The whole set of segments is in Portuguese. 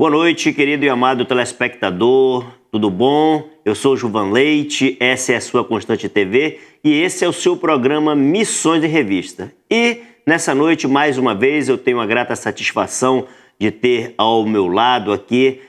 Boa noite, querido e amado telespectador, tudo bom? Eu sou Gilvan Leite, essa é a sua Constante TV e esse é o seu programa Missões em Revista. E nessa noite, mais uma vez, eu tenho a grata satisfação de ter ao meu lado aqui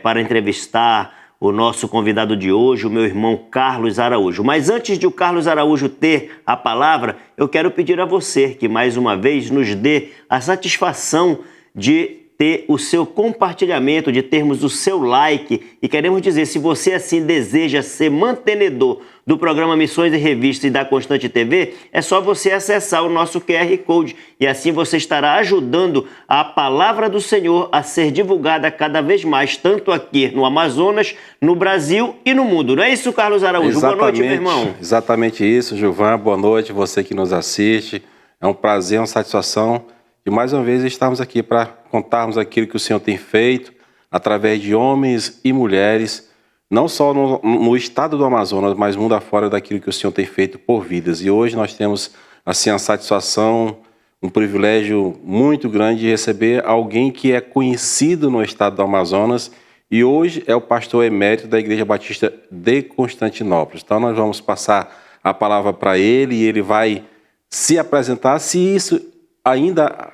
para entrevistar o nosso convidado de hoje, o meu irmão Carlos Araújo. Mas antes de o Carlos Araújo ter a palavra, eu quero pedir a você que mais uma vez nos dê a satisfação de ter o seu compartilhamento, de termos o seu like. E queremos dizer, se você assim deseja ser mantenedor do programa Missões em Revista e da Constante TV, é só você acessar o nosso QR Code e assim você estará ajudando a palavra do Senhor a ser divulgada cada vez mais, tanto aqui no Amazonas, no Brasil e no mundo. Não é isso, Carlos Araújo? Exatamente, boa noite, meu irmão. Exatamente isso, Gilvan. Boa noite, você que nos assiste. É um prazer, uma satisfação de mais uma vez estarmos aqui para contarmos aquilo que o Senhor tem feito através de homens e mulheres, não só no estado do Amazonas, mas mundo afora daquilo que o Senhor tem feito por vidas. E hoje nós temos assim a satisfação, um privilégio muito grande de receber alguém que é conhecido no estado do Amazonas e hoje é o pastor emérito da Igreja Batista de Constantinópolis. Então nós vamos passar a palavra para ele e ele vai se apresentar, se isso ainda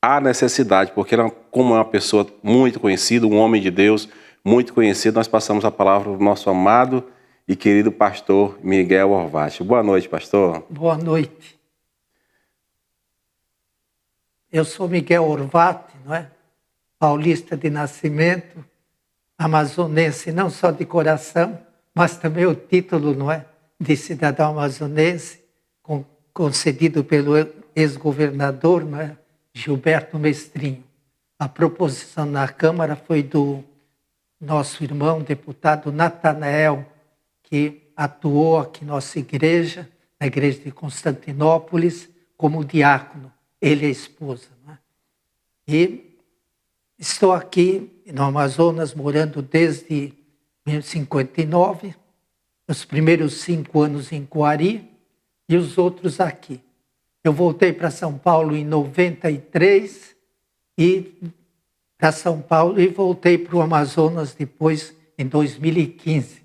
há necessidade, porque ele, como é uma pessoa muito conhecida, um homem de Deus muito conhecido, nós passamos a palavra para o nosso amado e querido pastor Miguel Orvati. Boa noite, pastor. Boa noite. Eu sou Miguel Orvati, não é? Paulista de nascimento, amazonense não só de coração, mas também o título, não é, de cidadão amazonense, concedido pelo ex-governador, não é, Gilberto Mestrinho. A proposição na Câmara foi do nosso irmão deputado Natanael, que atuou aqui na nossa igreja, na igreja de Constantinópolis, como diácono, ele e a esposa. Não é? E estou aqui no Amazonas, morando desde 1959, os primeiros 5 anos em Coari e os outros aqui. Eu voltei para São Paulo em 93 e para São Paulo e voltei para o Amazonas depois em 2015.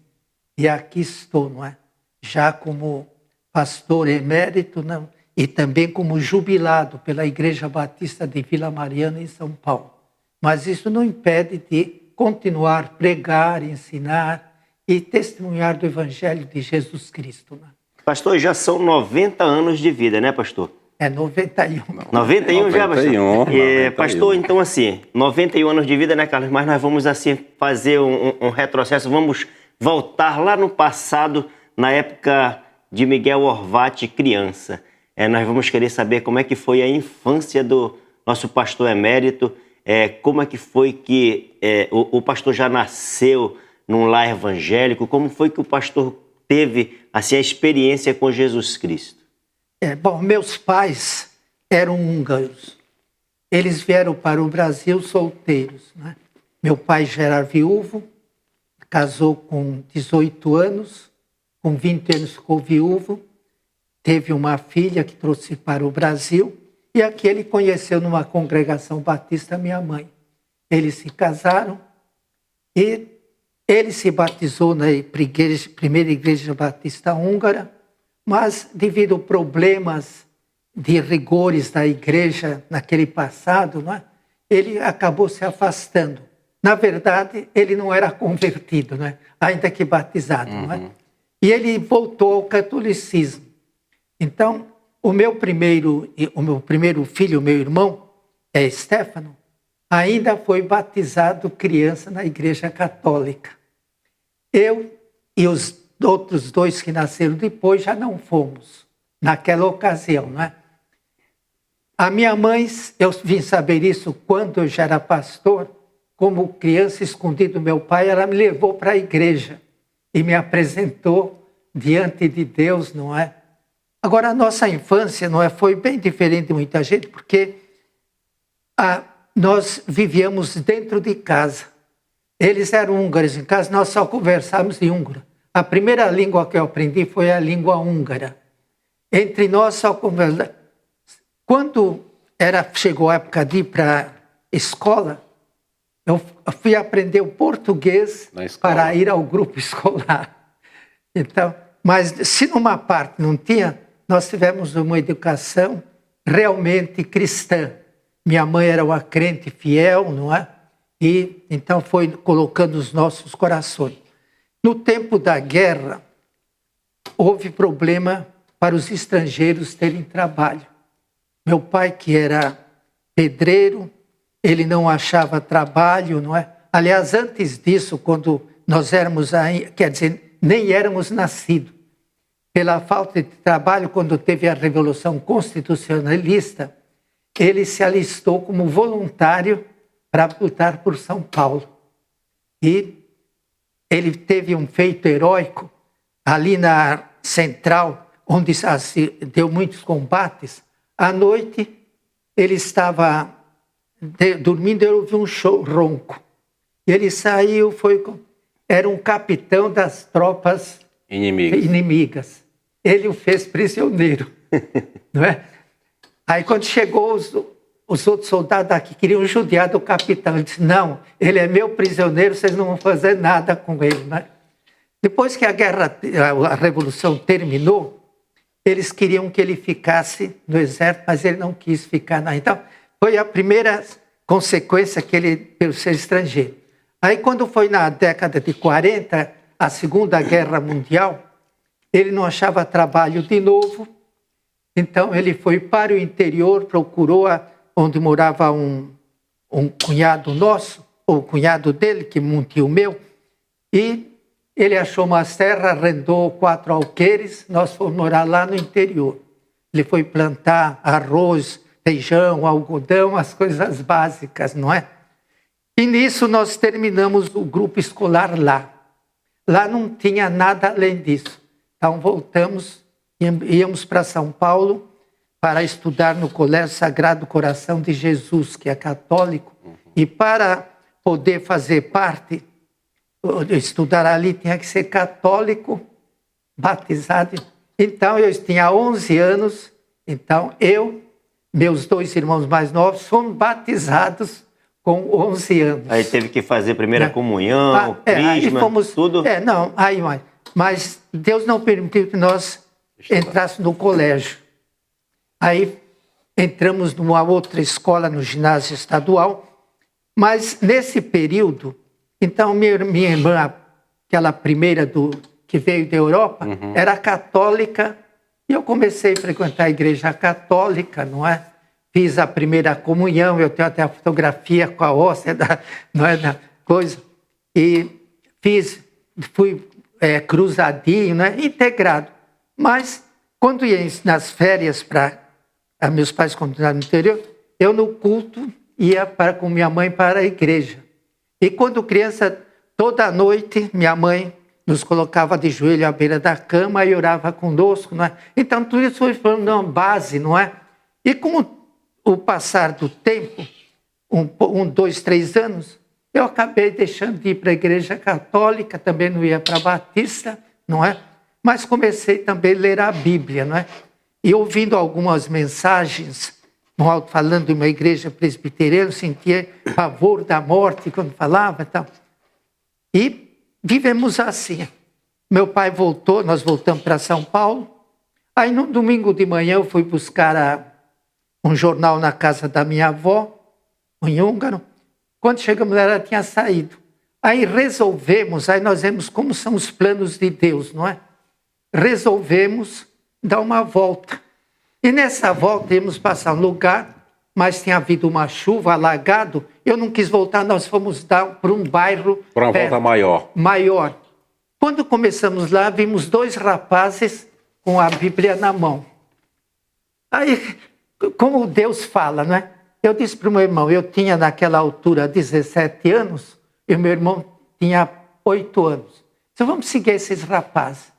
E aqui estou, não é? Já como pastor emérito, não? E também como jubilado pela Igreja Batista de Vila Mariana em São Paulo. Mas isso não impede de continuar a pregar, ensinar e testemunhar do Evangelho de Jesus Cristo. Não é? Pastor, já são 90 anos de vida, né, pastor? É 91. 91 já, pastor? 91. Pastor, então assim, 91 anos de vida, né, Carlos? Mas nós vamos assim fazer um retrocesso, vamos voltar lá no passado, na época de Miguel Orvati, criança. Nós vamos querer saber como é que foi a infância do nosso pastor emérito, como é que foi que o pastor já nasceu num lar evangélico, como foi que o pastor teve assim, a experiência com Jesus Cristo? Bom, meus pais eram húngaros. Eles vieram para o Brasil solteiros. Né? Meu pai já era viúvo, casou com 18 anos, com 20 anos ficou viúvo, teve uma filha que trouxe para o Brasil e aqui ele conheceu numa congregação batista minha mãe. Eles se casaram e ele se batizou na primeira igreja batista húngara, mas devido a problemas de rigores da igreja naquele passado, não é? Ele acabou se afastando. Na verdade, ele não era convertido, não é? Ainda que batizado. Não é? E ele voltou ao catolicismo. Então, o meu primeiro filho, meu irmão, Stefano, ainda foi batizado criança na igreja católica. Eu e os outros 2 que nasceram depois já não fomos, naquela ocasião, não é? A minha mãe, eu vim saber isso quando eu já era pastor, como criança escondido do meu pai, ela me levou para a igreja e me apresentou diante de Deus, não é? Agora, a nossa infância, não é, foi bem diferente de muita gente, porque nós vivíamos dentro de casa. Eles eram húngaros em casa, nós só conversávamos em húngaro. A primeira língua que eu aprendi foi a língua húngara. Entre nós só conversávamos. Quando chegou a época de ir para a escola, Eu fui aprender o português Na escola. para ir ao grupo escolar. Então, mas se numa parte não tinha, nós tivemos uma educação realmente cristã. Minha mãe era uma crente fiel, não é? E então foi colocando os nossos corações. No tempo da guerra, houve problema para os estrangeiros terem trabalho. Meu pai, que era pedreiro, ele não achava trabalho, não é? Aliás, antes disso, quando nós éramos aí, quer dizer, nem éramos nascidos, pela falta de trabalho, quando teve a Revolução Constitucionalista, ele se alistou como voluntário para lutar por São Paulo. E ele teve um feito heróico ali na Central, onde deu muitos combates. À noite, ele estava dormindo, ele ouviu um ronco. Ele saiu, era um capitão das tropas inimigas. Ele o fez prisioneiro, não é? Aí quando chegou os outros soldados aqui queriam judiar do capitão, ele disse, não, ele é meu prisioneiro, vocês não vão fazer nada com ele, não é? Depois que a Revolução terminou, eles queriam que ele ficasse no exército, mas ele não quis ficar. Então, foi a primeira consequência que ele, pelo ser estrangeiro. Aí, quando foi na década de 40, a Segunda Guerra Mundial, ele não achava trabalho de novo, então ele foi para o interior, procurou onde morava um cunhado nosso, ou cunhado dele, que é um tio meu, e ele achou umas terras, arrendou 4 alqueires, nós fomos morar lá no interior. Ele foi plantar arroz, feijão, algodão, as coisas básicas, não é? E nisso nós terminamos o grupo escolar lá. Lá não tinha nada além disso. Então voltamos, íamos para São Paulo para estudar no Colégio Sagrado Coração de Jesus, que é católico, e para poder fazer parte, estudar ali, tinha que ser católico, batizado. Então, eu tinha 11 anos, então meus 2 irmãos mais novos, fomos batizados com 11 anos. Aí teve que fazer primeira comunhão, crisma, tudo? Mas Deus não permitiu que nós entrássemos no colégio. Aí entramos numa outra escola, no ginásio estadual, mas nesse período, então minha irmã, aquela primeira que veio da Europa, era católica, e eu comecei a frequentar a igreja católica, não é? Fiz a primeira comunhão, eu tenho até a fotografia com a hóstia, não é, da coisa, e fui cruzadinho, né, integrado. Mas, quando ia nas férias meus pais continuaram no interior, eu no culto ia com minha mãe para a igreja. E quando criança, toda noite, minha mãe nos colocava de joelho à beira da cama e orava conosco, não é? Então, tudo isso foi formando uma base, não é? E com o passar do tempo, 2, 3 anos, eu acabei deixando de ir para a igreja católica, também não ia para a Batista, não é? Mas comecei também a ler a Bíblia, não é? E ouvindo algumas mensagens, falando de uma igreja presbiteriana, eu sentia pavor da morte quando falava e tal. E vivemos assim. Meu pai voltou, nós voltamos para São Paulo. Aí no domingo de manhã eu fui buscar um jornal na casa da minha avó, em Húngaro. Quando chegamos lá, ela tinha saído. Aí nós vemos como são os planos de Deus, não é? Resolvemos dar uma volta. E nessa volta íamos passar um lugar, mas tinha havido uma chuva, alagado. Eu não quis voltar, nós fomos dar para um bairro... Para uma volta maior. Maior. Quando começamos lá, vimos 2 rapazes com a Bíblia na mão. Aí, como Deus fala, não é? Eu disse para o meu irmão, eu tinha naquela altura 17 anos, e o meu irmão tinha 8 anos. Então vamos seguir esses rapazes.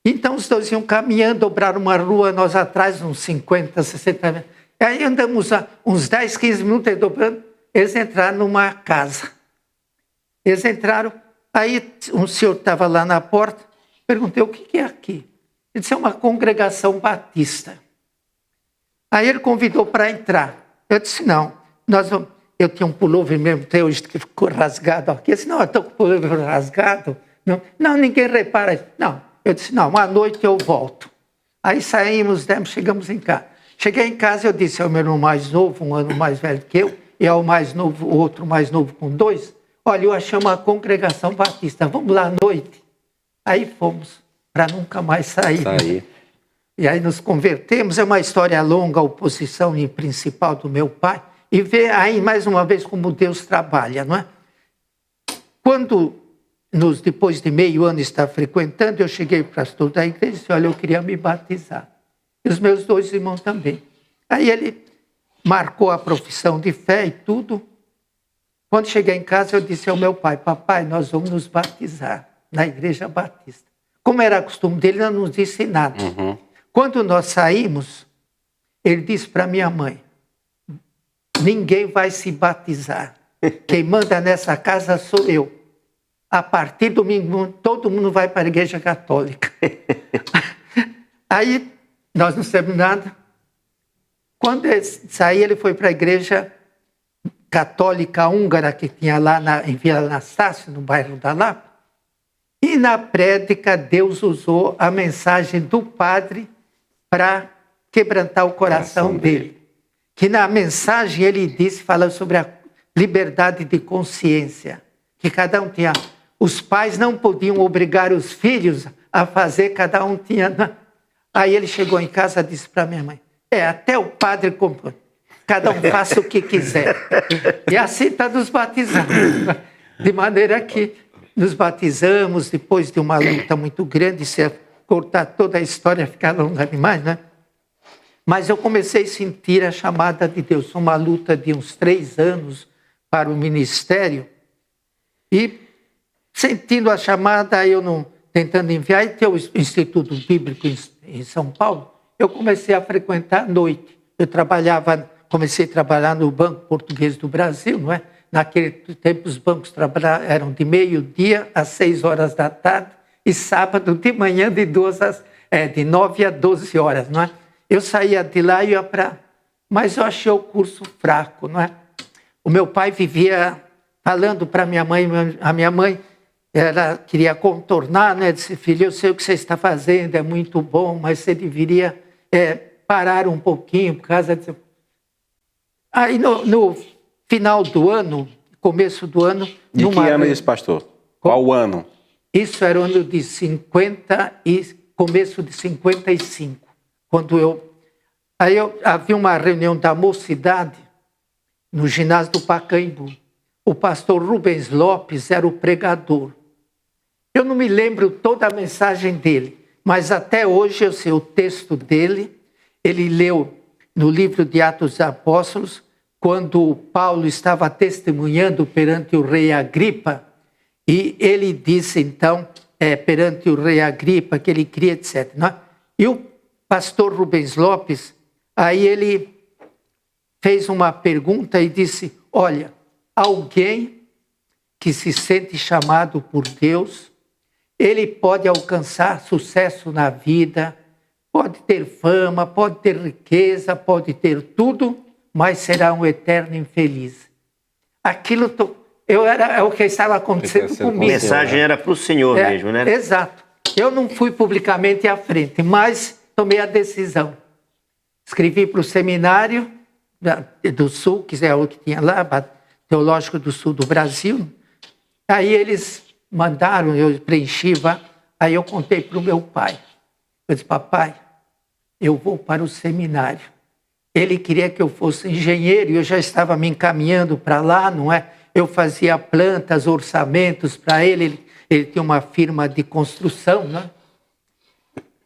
Então os 2 iam caminhando, dobraram uma rua, nós atrás, uns 50, 60 metros. Aí andamos uns 10, 15 minutos dobrando, eles entraram numa casa. Eles entraram, aí um senhor estava lá na porta, perguntei, o que é aqui? Ele disse, é uma congregação batista. Aí ele convidou para entrar. Eu disse, não, nós vamos... eu tinha um pullover mesmo, até hoje que ficou rasgado aqui. Eu disse, não, eu estou com o pullover rasgado. Não, ninguém repara. Não, eu disse, não, uma noite eu volto. Aí saímos, chegamos em casa. Cheguei em casa, eu disse ao meu irmão mais novo, um ano mais velho que eu, e ao mais novo, o outro mais novo com 2, olha, eu achei uma congregação batista, vamos lá à noite. Aí fomos, para nunca mais sair. E aí nos convertemos, é uma história longa, a oposição principal do meu pai, e ver aí mais uma vez como Deus trabalha, não é? Quando, depois de meio ano estar frequentando, eu cheguei para o pastor da igreja e disse, olha, eu queria me batizar. E os meus 2 irmãos também. Aí ele marcou a profissão de fé e tudo. Quando cheguei em casa, eu disse ao meu pai, papai, nós vamos nos batizar na igreja batista. Como era costume dele, não nos disse nada. Uhum. Quando nós saímos, ele disse para minha mãe, ninguém vai se batizar. Quem manda nessa casa sou eu. A partir do domingo, todo mundo vai para a igreja católica. Aí, nós não sabemos nada. Quando ele saiu, ele foi para a igreja católica húngara que tinha lá em Vila Anastácio, no bairro da Lapa. E na prédica, Deus usou a mensagem do padre para quebrantar o coração dele. Que na mensagem ele disse, falando sobre a liberdade de consciência, que cada um tinha... Os pais não podiam obrigar os filhos a fazer, cada um tinha... Aí ele chegou em casa e disse para minha mãe, até o padre comprou, cada um faça o que quiser. E assim está nos batizando. De maneira que nos batizamos depois de uma luta muito grande, se cortar toda a história, ficar longa demais, né? Mas eu comecei a sentir a chamada de Deus, uma luta de uns 3 anos para o ministério, e sentindo a chamada, eu não tentando enviar, e ter o Instituto Bíblico em São Paulo, eu comecei a frequentar à noite. Eu comecei a trabalhar no Banco Português do Brasil, não é? Naquele tempo os bancos eram de meio-dia às 6 horas da tarde, e sábado de manhã de 9 a 12 horas, não é? Eu saía de lá e ia para... Mas eu achei o curso fraco, não é? O meu pai vivia falando para minha mãe, a minha mãe, ela queria contornar, né? Disse, filho, eu sei o que você está fazendo, é muito bom, mas você deveria parar um pouquinho, por causa de... Aí no final do ano, começo do ano... De que ano é isso, pastor? Qual ano? Isso era o ano de 50 e começo de 55. Quando havia uma reunião da mocidade no ginásio do Pacaembu. O pastor Rubens Lopes era o pregador. Eu não me lembro toda a mensagem dele, mas até hoje eu sei o texto dele. Ele leu no livro de Atos dos Apóstolos, quando Paulo estava testemunhando perante o rei Agripa, e ele disse então, perante o rei Agripa, que ele queria, etc. Não é? E o pastor Rubens Lopes, aí ele fez uma pergunta e disse, olha, alguém que se sente chamado por Deus, ele pode alcançar sucesso na vida, pode ter fama, pode ter riqueza, pode ter tudo, mas será um eterno infeliz. Aquilo é o que estava acontecendo comigo. A mensagem era para o Senhor mesmo, né? Exato. Eu não fui publicamente à frente, mas tomei a decisão. Escrevi para o seminário do Sul, que é o que tinha lá, Teológico do Sul do Brasil. Aí eles mandaram, eu preenchi, aí eu contei para o meu pai. Eu disse, papai, eu vou para o seminário. Ele queria que eu fosse engenheiro e eu já estava me encaminhando para lá, não é? Eu fazia plantas, orçamentos para ele. Ele tinha uma firma de construção, né?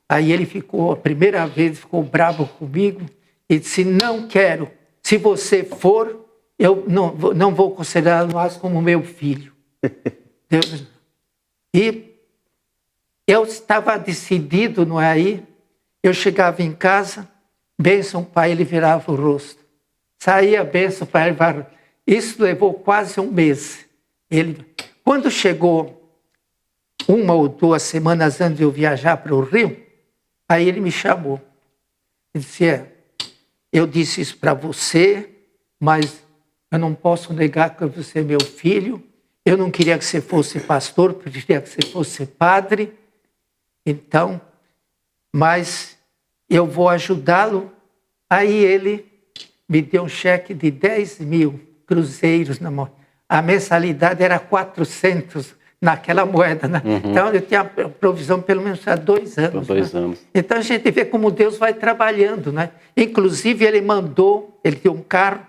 Aí ele ficou, a primeira vez, ficou bravo comigo e disse, não quero. Se você for, eu não vou considerá-lo mais como meu filho. E eu estava decidido, não é aí? Eu chegava em casa, bênção, pai, ele virava o rosto. Saía, bênção, pai, ele virava o rosto. Isso levou quase um mês. Quando chegou 1 ou 2 semanas antes de eu viajar para o Rio, aí ele me chamou. Ele disse, eu disse isso para você, mas eu não posso negar que você é meu filho, eu não queria que você fosse pastor, preferia que você fosse padre, então, mas eu vou ajudá-lo. Aí ele me deu um cheque de 10.000 cruzeiros na mão. A mensalidade era 400 naquela moeda, né? Então eu tinha provisão pelo menos há 2 anos. Por 2 anos. Então a gente vê como Deus vai trabalhando, né? Inclusive ele tem um carro,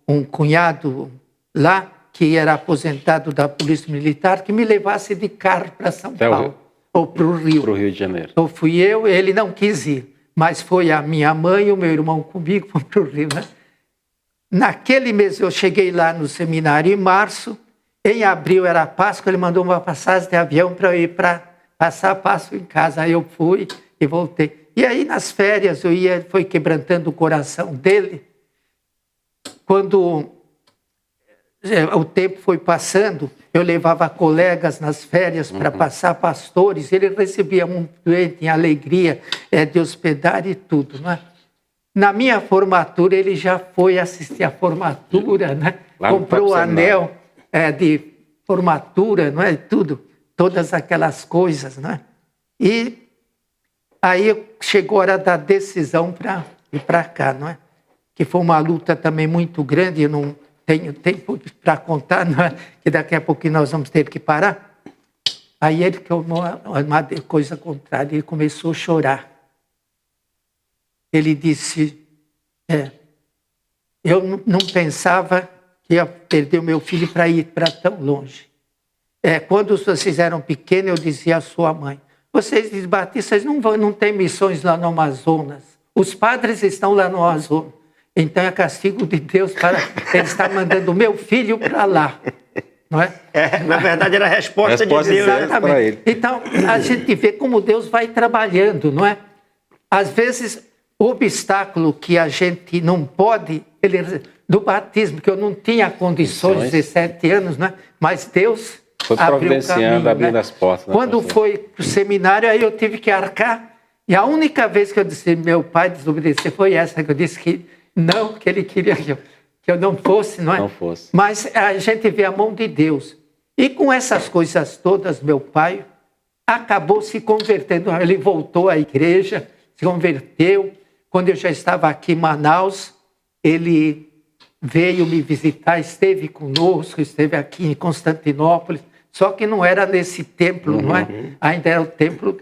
um cunhado lá, que era aposentado da Polícia Militar, que me levasse de carro para São Paulo, ou para o Rio. Para o Rio de Janeiro. Então fui eu, ele não quis ir, mas foi a minha mãe e o meu irmão comigo para o Rio, né? Naquele mês eu cheguei lá no seminário em março, em abril era Páscoa, ele mandou uma passagem de avião para eu ir para passar a Páscoa em casa. Aí eu fui e voltei. E aí nas férias foi quebrantando o coração dele. Quando o tempo foi passando, eu levava colegas nas férias para passar, pastores, ele recebia muito doente, em alegria de hospedar e tudo, não é? Na minha formatura, ele já foi assistir a formatura, né? Comprou o anel de formatura, não é? Tudo, todas aquelas coisas, né? E aí chegou a hora da decisão para ir para cá, não é? Que foi uma luta também muito grande, eu não tenho tempo para contar, não é? Que daqui a pouco nós vamos ter que parar. Aí ele tomou uma coisa contrária, ele começou a chorar. Ele disse, eu não pensava que ia perder o meu filho para ir para tão longe. Quando vocês eram pequenos, eu dizia à sua mãe, vocês batistas não têm missões lá no Amazonas, os padres estão lá no Amazonas, então é castigo de Deus para ele estar mandando o meu filho para lá. Não é? Na verdade era a resposta de Deus. Exatamente. Ele. Então, a gente vê como Deus vai trabalhando, não é? Às vezes, o obstáculo que a gente não pode, do batismo, que eu não tinha condições de 17 anos, né? Mas Deus foi providenciando, abrindo as portas. Quando foi para o seminário, aí eu tive que arcar. E a única vez que eu disse meu pai desobedecer foi essa, que eu disse que não, que ele queria que eu não fosse, não é? Não fosse. Mas a gente vê a mão de Deus. E com essas coisas todas, meu pai acabou se convertendo. Ele voltou à igreja, se converteu. Quando eu já estava aqui em Manaus, ele veio me visitar, esteve conosco, esteve aqui em Constantinópolis, só que não era nesse templo, não é? Ainda era o templo,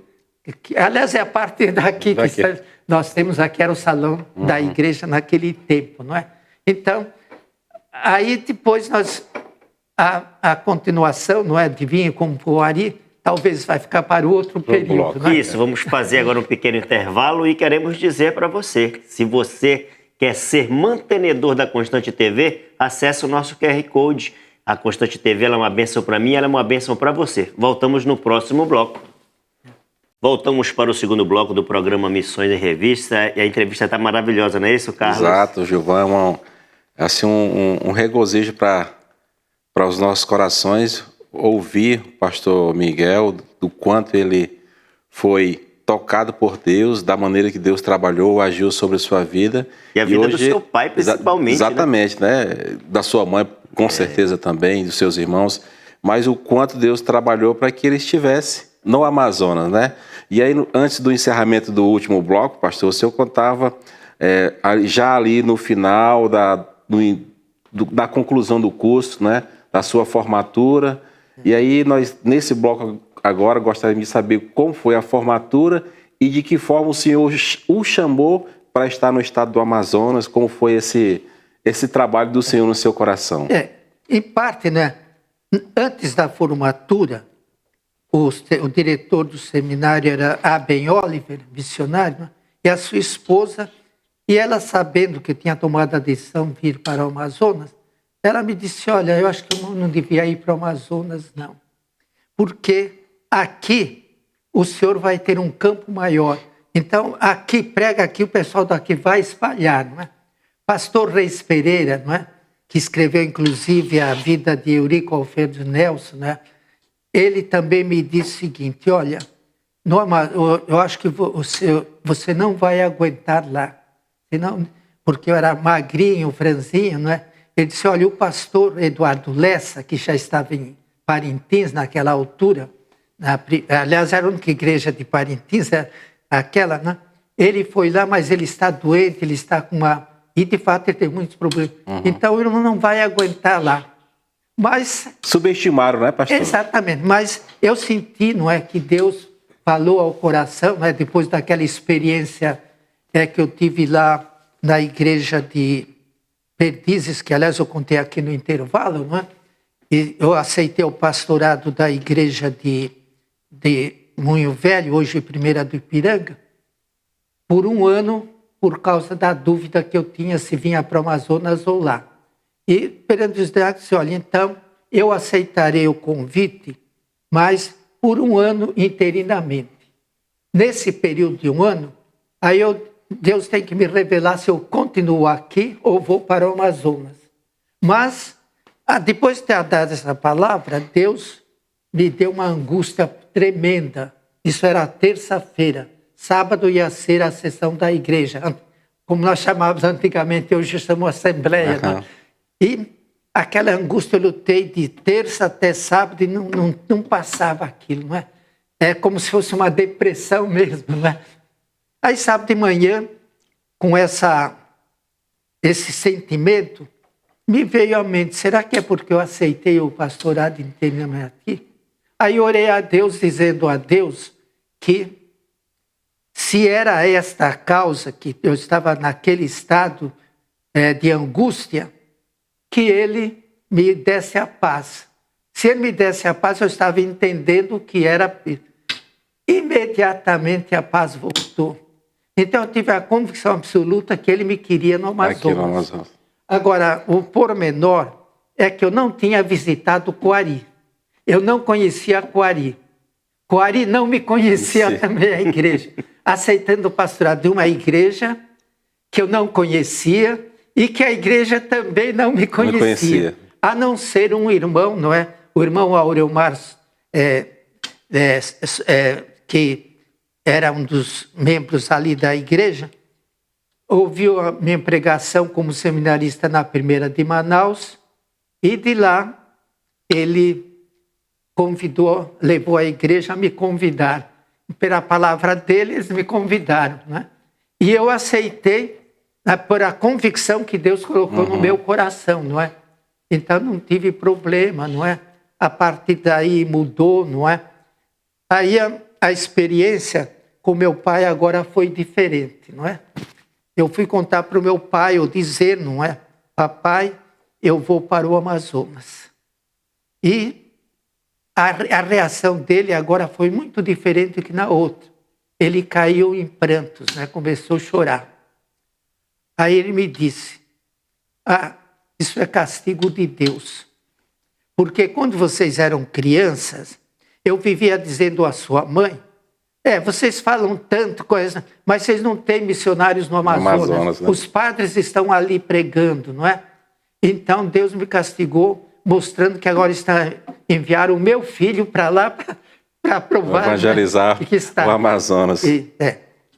aliás, é a parte daqui que nós temos aqui, era o salão da igreja naquele tempo, não é? Então, aí depois a continuação, não é? De Vinho com Poari, talvez vai ficar para o outro período. Né? Isso, vamos fazer agora um pequeno intervalo e queremos dizer para você, se você quer ser mantenedor da Constante TV, acesse o nosso QR Code. A Constante TV ela é uma bênção para mim, ela é uma bênção para você. Voltamos no próximo bloco. Voltamos para o segundo bloco do programa Missões em Revista, e a entrevista está maravilhosa, não é isso, Carlos? Exato, Gilvan, assim, um regozijo para os nossos corações ouvir o pastor Miguel, do quanto ele foi tocado por Deus, da maneira que Deus trabalhou, agiu sobre a sua vida. E a vida hoje, do seu pai, principalmente. Exatamente, né? Da sua mãe, com certeza também, dos seus irmãos, mas o quanto Deus trabalhou para que ele estivesse no Amazonas, né? E aí, antes do encerramento do último bloco, pastor, o senhor contava, já ali no final da conclusão do curso, né? Da sua formatura. E aí, nós, nesse bloco agora, gostaríamos de saber como foi a formatura e de que forma o senhor o chamou para estar no estado do Amazonas, como foi esse trabalho do senhor no seu coração. Em parte, né? Antes da formatura, o diretor do seminário era Ben Oliver, missionário, né? E a sua esposa, e ela sabendo que eu tinha tomado a decisão de vir para o Amazonas, ela me disse, olha, eu acho que eu não devia ir para o Amazonas, não. Porque aqui o senhor vai ter um campo maior. Então, aqui, prega aqui, o pessoal daqui vai espalhar, não é? Pastor Reis Pereira, não é? Que escreveu, inclusive, a vida de Eurico Alfredo Nelson, né? Ele também me disse o seguinte, olha, eu acho que você não vai aguentar lá. Senão, porque eu era magrinho, franzinho, não é? Ele disse, olha, o pastor Eduardo Lessa, que já estava em Parintins naquela altura, aliás, era a única igreja de Parintins, aquela, né? Ele foi lá, mas ele está doente, ele está com uma... E, de fato, ele tem muitos problemas. Então, o irmão não vai aguentar lá. Mas... Subestimaram, né, pastor? Exatamente. Mas eu senti, não é, que Deus falou ao coração, né, depois daquela experiência que eu tive lá na igreja de Perdizes, que, aliás, eu contei aqui no intervalo, não é? E eu aceitei o pastorado da igreja de Moinho Velho, hoje primeira do Ipiranga, por um ano, por causa da dúvida que eu tinha se vinha para o Amazonas ou lá. E perante os diáconos, disse, olha, então, eu aceitarei o convite, mas por um ano interinamente. Nesse período de um ano, aí Deus tem que me revelar se eu continuo aqui ou vou para o Amazonas. Mas, depois de ter dado essa palavra, Deus me deu uma angústia tremenda. Isso era terça-feira. Sábado ia ser a sessão da igreja, como nós chamávamos antigamente, hoje chamamos Assembleia. Né? E aquela angústia eu lutei de terça até sábado e não passava aquilo. Não é? É como se fosse uma depressão mesmo. Não é? Aí sábado de manhã, com esse sentimento, me veio à mente, será que é porque eu aceitei o pastorado inteiramente aqui? Aí orei a Deus, dizendo a Deus que se era esta a causa, que eu estava naquele estado de angústia, que Ele me desse a paz. Se Ele me desse a paz, eu estava entendendo que era... Imediatamente a paz voltou. Então eu tive a convicção absoluta que Ele me queria no Amazonas. Agora, o pormenor é que eu não tinha visitado Coari. Eu não conhecia Coari. Coari não me conhecia também, a igreja. Aceitando o pastorado de uma igreja que eu não conhecia e que a igreja também não me conhecia. A não ser um irmão, não é? O irmão Aurelmar, que era um dos membros ali da igreja, ouviu a minha pregação como seminarista na primeira de Manaus e de lá ele convidou, levou a igreja a me convidar. Pela palavra dele, eles me convidaram. Né? E eu aceitei por a convicção que Deus colocou no meu coração. Não é? Então não tive problema. Não é? A partir daí mudou. Não é? Aí a experiência com meu pai agora foi diferente. Não é? Eu fui contar para o meu pai, ou dizer, não é? Papai, eu vou para o Amazonas. E a reação dele agora foi muito diferente que na outra. Ele caiu em prantos, né? Começou a chorar. Aí ele me disse, isso é castigo de Deus. Porque quando vocês eram crianças, eu vivia dizendo à sua mãe, vocês falam tanto coisa, mas vocês não têm missionários no Amazonas. Né? Os padres estão ali pregando, não é? Então Deus me castigou, mostrando que agora está enviar o meu filho para lá para provar. Evangelizar, né, que está. O Amazonas. E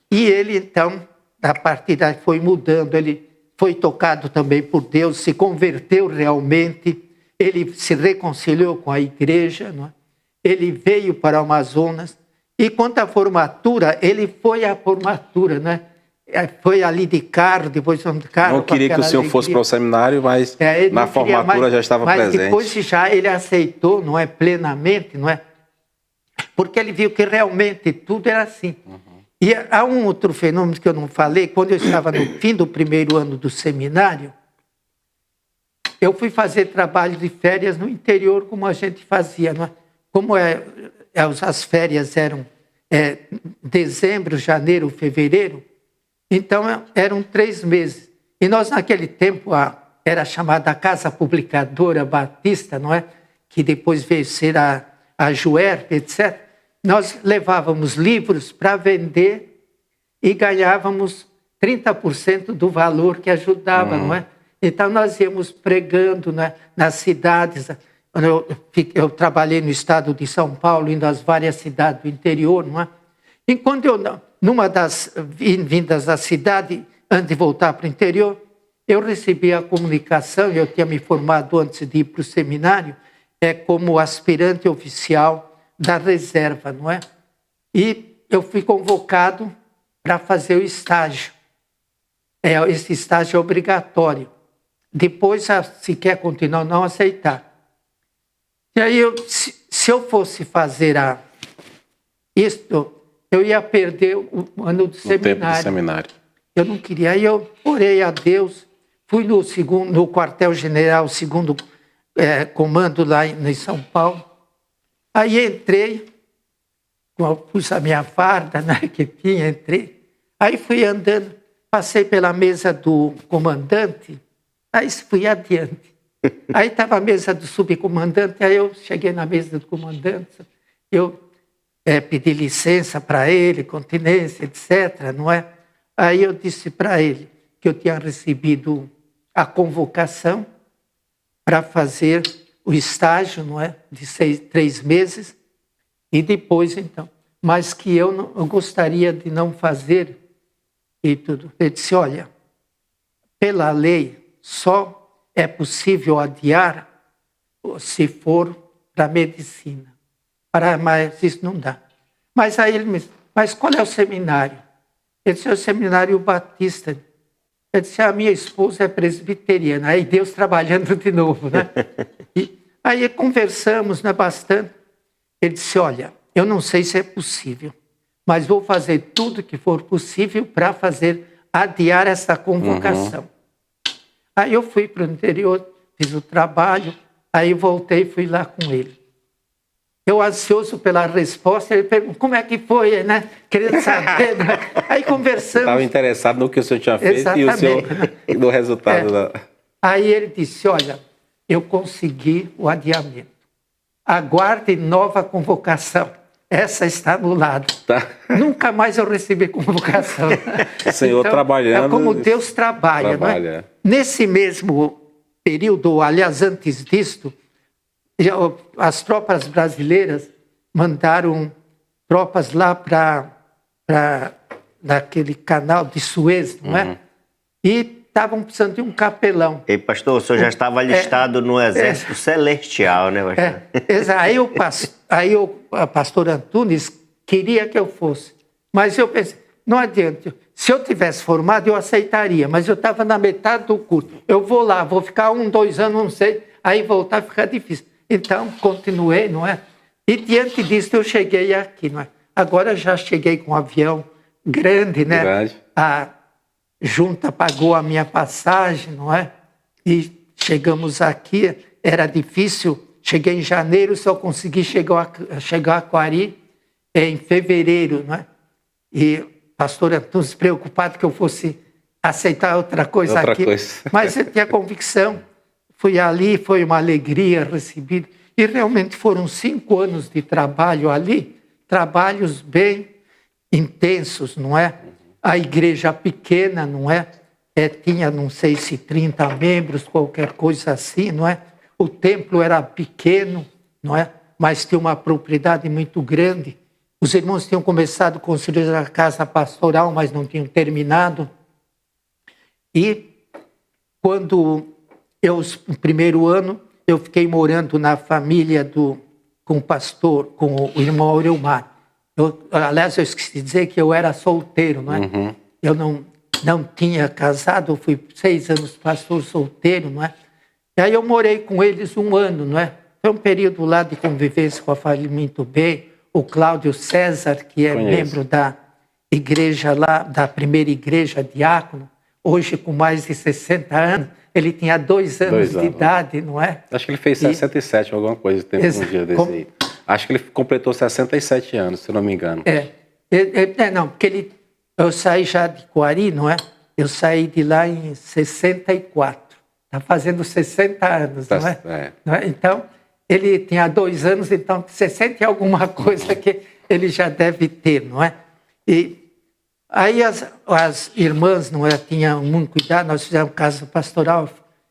ele, então, a partir daí foi mudando, ele foi tocado também por Deus, se converteu realmente, ele se reconciliou com a igreja, não é? Ele veio para o Amazonas. E quanto à formatura, ele foi à formatura, né? Foi ali de carro, depois de carro. Não queria que o senhor fosse para o seminário, mas na formatura já estava presente. Mas depois já ele aceitou, não é, plenamente, não é? Porque ele viu que realmente tudo era assim. E há um outro fenômeno que eu não falei, quando eu estava no fim do primeiro ano do seminário, eu fui fazer trabalho de férias no interior, como a gente fazia, não é? Como as férias eram dezembro, janeiro, fevereiro, então eram 3 meses. E nós, naquele tempo, era chamada Casa Publicadora Batista, não é? Que depois veio ser a Juerp, etc. Nós levávamos livros para vender e ganhávamos 30% do valor que ajudava, não é? Então nós íamos pregando, né, nas cidades. Eu trabalhei no estado de São Paulo, indo às várias cidades do interior, não é? Enquanto eu, numa das vindas da cidade, antes de voltar para o interior, eu recebi a comunicação, eu tinha me formado antes de ir para o seminário, como aspirante oficial da reserva, não é? E eu fui convocado para fazer o estágio. Esse estágio é obrigatório. Depois, se quer continuar, não aceitar. E aí, se eu fosse fazer isto, eu ia perder o ano do seminário. Tempo do seminário. Eu não queria. Aí eu orei a Deus, fui no quartel-general, segundo comando lá em São Paulo. Aí entrei, pus a minha farda, né, que tinha, entrei. Aí fui andando, passei pela mesa do comandante, aí fui adiante. Aí estava a mesa do subcomandante, aí eu cheguei na mesa do comandante, eu pedi licença para ele, continência, etc., não é? Aí eu disse para ele que eu tinha recebido a convocação para fazer o estágio, não é? De 3 meses, e depois, então, mas que eu gostaria de não fazer e tudo. Ele disse, olha, pela lei, só é possível adiar se for para medicina. Mas isso não dá. Mas aí ele me disse, mas qual é o seminário? Ele disse, é o Seminário Batista. Eu disse, a minha esposa é presbiteriana. Aí Deus trabalhando de novo, né? E aí conversamos, né, bastante. Ele disse, olha, eu não sei se é possível, mas vou fazer tudo que for possível para adiar essa convocação. Aí eu fui para o interior, fiz o trabalho, aí voltei e fui lá com ele. Eu ansioso pela resposta, ele perguntou, como é que foi, né? Querendo saber, né? Aí conversamos. Estava interessado no que o senhor tinha feito. Exatamente, e o senhor no resultado. Aí ele disse, olha, eu consegui o adiamento. Aguarde nova convocação. Essa está anulada. Tá. Nunca mais eu recebi convocação. O senhor então, trabalhando. É como Deus trabalha. Não é? Nesse mesmo período, aliás, antes disto, as tropas brasileiras mandaram tropas lá para naquele canal de Suez, não é? E estavam precisando de um capelão. E pastor, o senhor já estava alistado no Exército Celestial, né, pastor? Aí o pastor Antunes queria que eu fosse, mas eu pensei, não adianta, se eu tivesse formado eu aceitaria, mas eu estava na metade do curso, eu vou lá, vou ficar 1, 2 anos, não sei, aí voltar fica difícil. Então, continuei, não é? E diante disso eu cheguei aqui, não é? Agora já cheguei com um avião grande, né? Verdade. A junta pagou a minha passagem, não é? E chegamos aqui, era difícil, cheguei em janeiro, só consegui chegar a Coari em fevereiro, não é? E pastor Antunes preocupado que eu fosse aceitar outra coisa aqui, mas eu tinha convicção. Fui ali, foi uma alegria recebida. E realmente foram 5 anos de trabalho ali, trabalhos bem intensos, não é? A igreja pequena, não é? Tinha, não sei se 30 membros, qualquer coisa assim, não é? O templo era pequeno, não é? Mas tinha uma propriedade muito grande. Os irmãos tinham começado a construir a casa pastoral, mas não tinham terminado. E quando no primeiro ano, eu fiquei morando na família com o irmão Aurelmar. Aliás, eu esqueci de dizer que eu era solteiro, não é? Eu não tinha casado, eu fui 6 anos pastor solteiro, não é? E aí eu morei com eles 1 ano, não é? Foi um período lá de convivência com a família muito bem. O Cláudio César, que é membro da igreja lá, da primeira igreja, diácono, hoje com mais de 60 anos, ele tinha 2 anos de idade, não é? Acho que ele fez 67, alguma coisa, teve um dia desse aí. Acho que ele completou 67 anos, se não me engano. Não, porque eu saí já de Coari, não é? Eu saí de lá em 64. Está fazendo 60 anos, não é? Não é? Então, ele tinha 2 anos, então 60 e alguma coisa que ele já deve ter, não é? E aí as irmãs, não é, tinham muito cuidado, nós fizemos casa pastoral,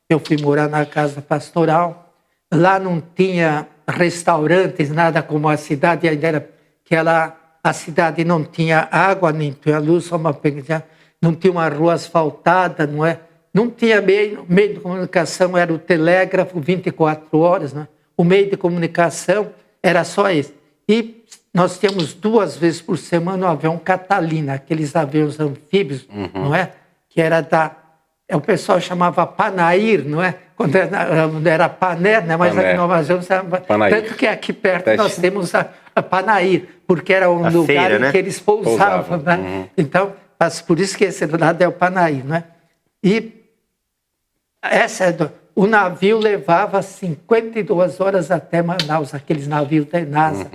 eu fui morar na casa pastoral, lá não tinha restaurantes, nada como a cidade, ainda era a cidade não tinha água, nem tinha luz, só uma pequena. não tinha uma rua asfaltada, não é? Não tinha meio de comunicação, era o telégrafo 24 horas, né? O meio de comunicação era só esse. E nós tínhamos 2 vezes por semana o avião Catalina, aqueles aviões anfíbios, não é? Que era o pessoal chamava Panair, não é? Quando era Pané, né? Mas aqui em Nova Zelândia, tanto que aqui perto nós temos a Panair, porque era um lugar feira, em que eles pousavam, né? Então, por isso que esse lado é o Panair, né? E o navio levava 52 horas até Manaus, aqueles navios da NASA.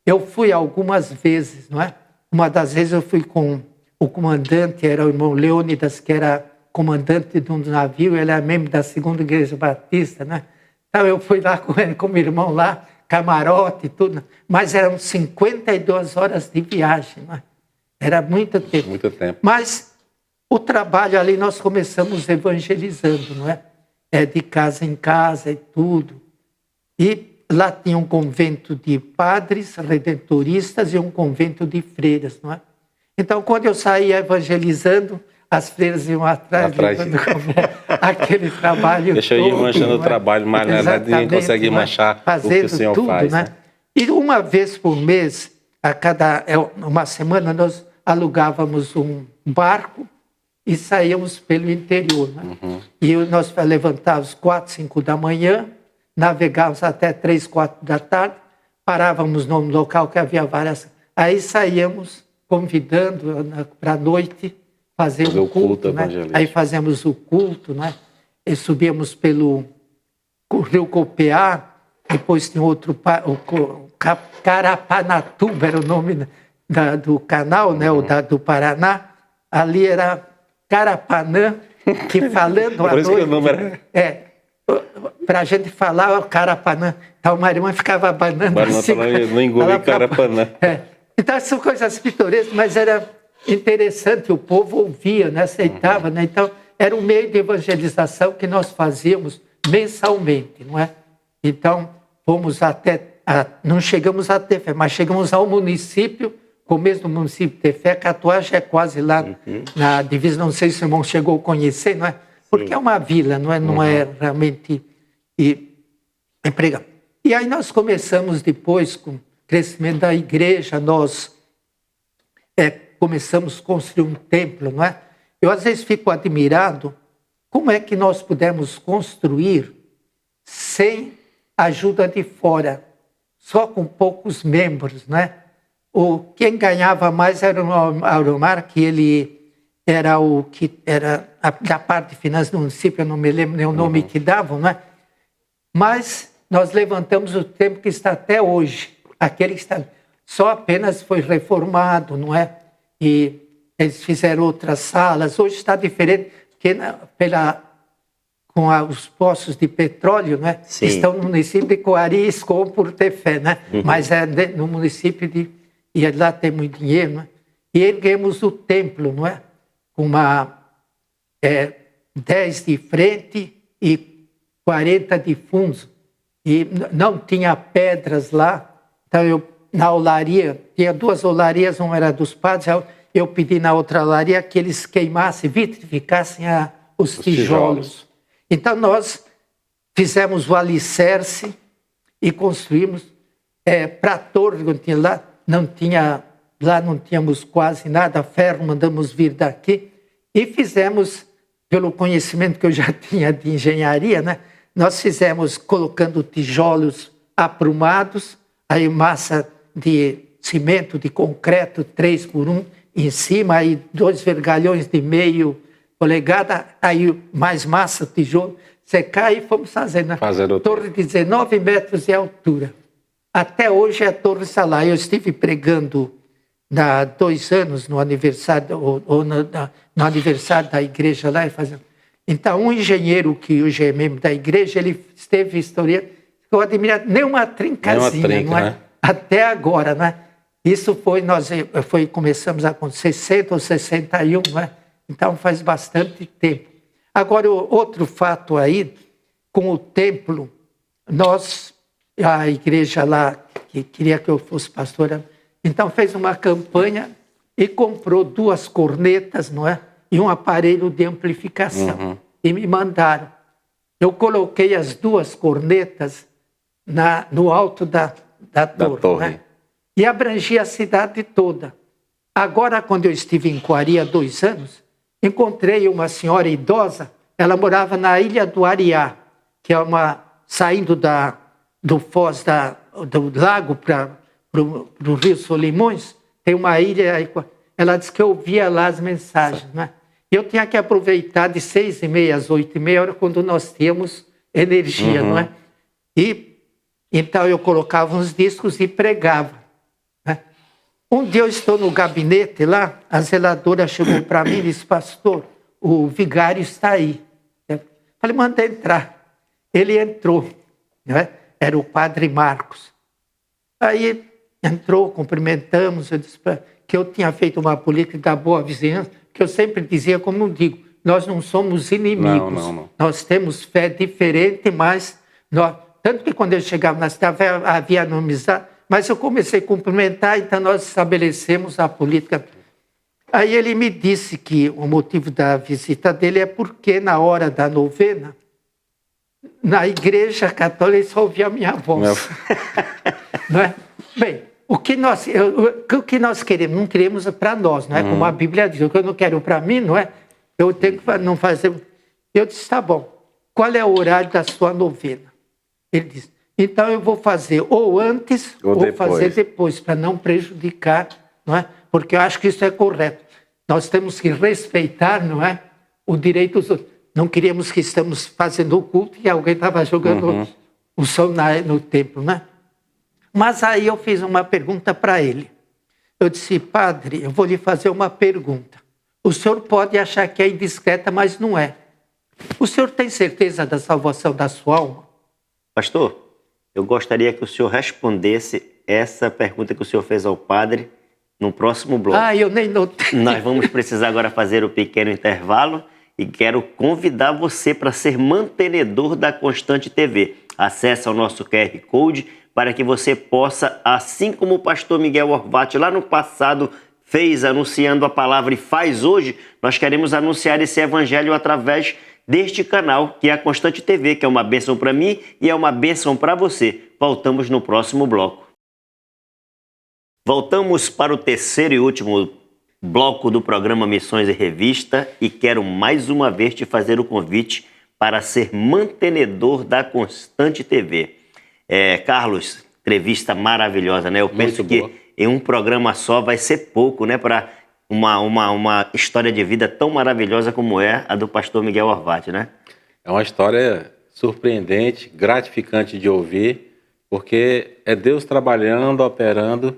Eu fui algumas vezes, não é? Uma das vezes eu fui com o comandante, era o irmão Leônidas, que era comandante de um navio, ele era membro da Segunda Igreja Batista, né? Então eu fui lá com ele, com o irmão lá, camarote e tudo, mas eram 52 horas de viagem, né? Era muito tempo. Muito tempo. Mas o trabalho ali nós começamos evangelizando, não é? De casa em casa e tudo. E lá tinha um convento de padres redentoristas e um convento de freiras, não é? Então, quando eu saía evangelizando, as freiras iam atrás. Aquele trabalho. Deixa eu ir manchando o trabalho, mas ninguém consegue manchar o que o senhor tudo, faz. Né? E uma vez por mês, uma semana, nós alugávamos um barco e saíamos pelo interior. Né? E nós levantávamos 4, 5 da manhã, navegávamos até 3, 4 da tarde, parávamos num local que havia várias... Aí saíamos convidando para a noite fazer o culto, né? Aí fazemos o culto, né? E subíamos pelo Rio Copiá, depois tinha outro, o Carapanatuba era o nome do canal, né? O do Paraná. Ali era Carapanã, que falando Por isso que o nome era... para a gente falar o Carapanã. Então, uma irmã ficava abanando assim. Não engolir Carapanã. Então, são coisas pitorescas, mas era interessante, o povo ouvia, né, aceitava. Né? Então, era um meio de evangelização que nós fazíamos mensalmente, não é? Então, fomos não chegamos a Tefé, mas chegamos ao município, começo do município de Tefé, Catuá já é quase lá na divisa, não sei se o irmão chegou a conhecer, não é? Porque é uma vila, não é realmente empregado. E aí nós começamos depois, com o crescimento da igreja, nós começamos a construir um templo, não é? Eu às vezes fico admirado como é que nós pudemos construir sem ajuda de fora, só com poucos membros, né? Quem ganhava mais era o Auromar, que ele era o que era da parte de finanças do município, eu não me lembro nem o nome que davam, né? Mas nós levantamos o templo que está até hoje, aquele que está só apenas foi reformado, não é? E eles fizeram outras salas. Hoje está diferente, porque com os poços de petróleo, né? Estão no município de Coari, Escom, por Tefé, né? Mas é no município e lá tem muito dinheiro, né? E erguemos o templo, não é? Com 10 de frente e 40 de fundo. E não tinha pedras lá. Então, na olaria, tinha 2 olarias, uma era dos padres, eu pedi na outra olaria que eles queimassem, vitrificassem os tijolos. Então, nós fizemos o alicerce e construímos para a torre, lá não tínhamos quase nada, ferro, mandamos vir daqui, e fizemos, pelo conhecimento que eu já tinha de engenharia, né, nós fizemos colocando tijolos aprumados, aí massa de cimento, de concreto, 3x1 em cima, aí 2 vergalhões de meio polegada, aí mais massa, tijolo, secar, e fomos fazendo. Torre de 19 metros de altura. Até hoje a torre está lá. Eu estive pregando há 2 anos no aniversário, no aniversário da igreja lá. Então, um engenheiro que hoje é membro da igreja, ele esteve historiando, eu admiro, nem uma trincazinha, não é? Né? Até agora, né? Isso começamos com 60 ou 61, né? Então faz bastante tempo. Agora, outro fato aí, com o templo, a igreja lá, que queria que eu fosse pastora, então fez uma campanha e comprou 2 cornetas, não é? e um aparelho de amplificação. E me mandaram. Eu coloquei as 2 cornetas no alto da torre. Né? E abrangi a cidade toda. Agora, quando eu estive em Coari há 2 anos, encontrei uma senhora idosa, ela morava na Ilha do Ariá, que é saindo do Foz do lago para o Rio Solimões, tem uma ilha, ela disse que eu ouvia lá as mensagens. Né? E eu tinha que aproveitar de 6h30 às 8h30, era quando nós tínhamos energia. Não é? E então eu colocava uns discos e pregava. Né? Um dia eu estou no gabinete lá, a zeladora chegou para mim e disse: pastor, o vigário está aí. Eu falei: manda entrar. Ele entrou, né? Era o padre Marcos. Aí entrou, cumprimentamos, eu disse que eu tinha feito uma política da boa vizinhança, que eu sempre dizia, como eu digo, nós não somos inimigos, não. Nós temos fé diferente, mas tanto que quando eu chegava na cidade havia amizade, mas eu comecei a cumprimentar, então nós estabelecemos a política. Aí ele me disse que o motivo da visita dele é porque na hora da novena, na igreja católica, só ouvia a minha voz. Não é? Bem, o que nós queremos, não queremos para nós, não é? Como a Bíblia diz, o que eu não quero para mim, não é? Eu tenho que não fazer. Eu disse: tá bom, qual é o horário da sua novena? Ele disse: então eu vou fazer ou antes ou fazer depois, para não prejudicar, não é? Porque eu acho que isso é correto. Nós temos que respeitar, não é? O direito dos outros. Não queríamos que estamos fazendo o culto e alguém estava jogando o som no templo, né? Mas aí eu fiz uma pergunta para ele. Eu disse: padre, eu vou lhe fazer uma pergunta. O senhor pode achar que é indiscreta, mas não é. O senhor tem certeza da salvação da sua alma? Pastor, eu gostaria que o senhor respondesse essa pergunta que o senhor fez ao padre no próximo bloco. Eu nem notei. Nós vamos precisar agora fazer o pequeno intervalo e quero convidar você para ser mantenedor da Constante TV. Acesse o nosso QR Code para que você possa, assim como o pastor Miguel Horvat lá no passado fez anunciando a palavra e faz hoje, nós queremos anunciar esse evangelho através deste canal, que é a Constante TV, que é uma bênção para mim e é uma bênção para você. Voltamos no próximo bloco. Voltamos para o terceiro e último bloco do programa Missões e Revista e quero mais uma vez te fazer o convite para ser mantenedor da Constante TV. Carlos, entrevista maravilhosa, né? Eu penso que em um programa só vai ser pouco, né? Para uma história de vida tão maravilhosa como é a do pastor Miguel Horvat, né? É uma história surpreendente, gratificante de ouvir, porque é Deus trabalhando, operando,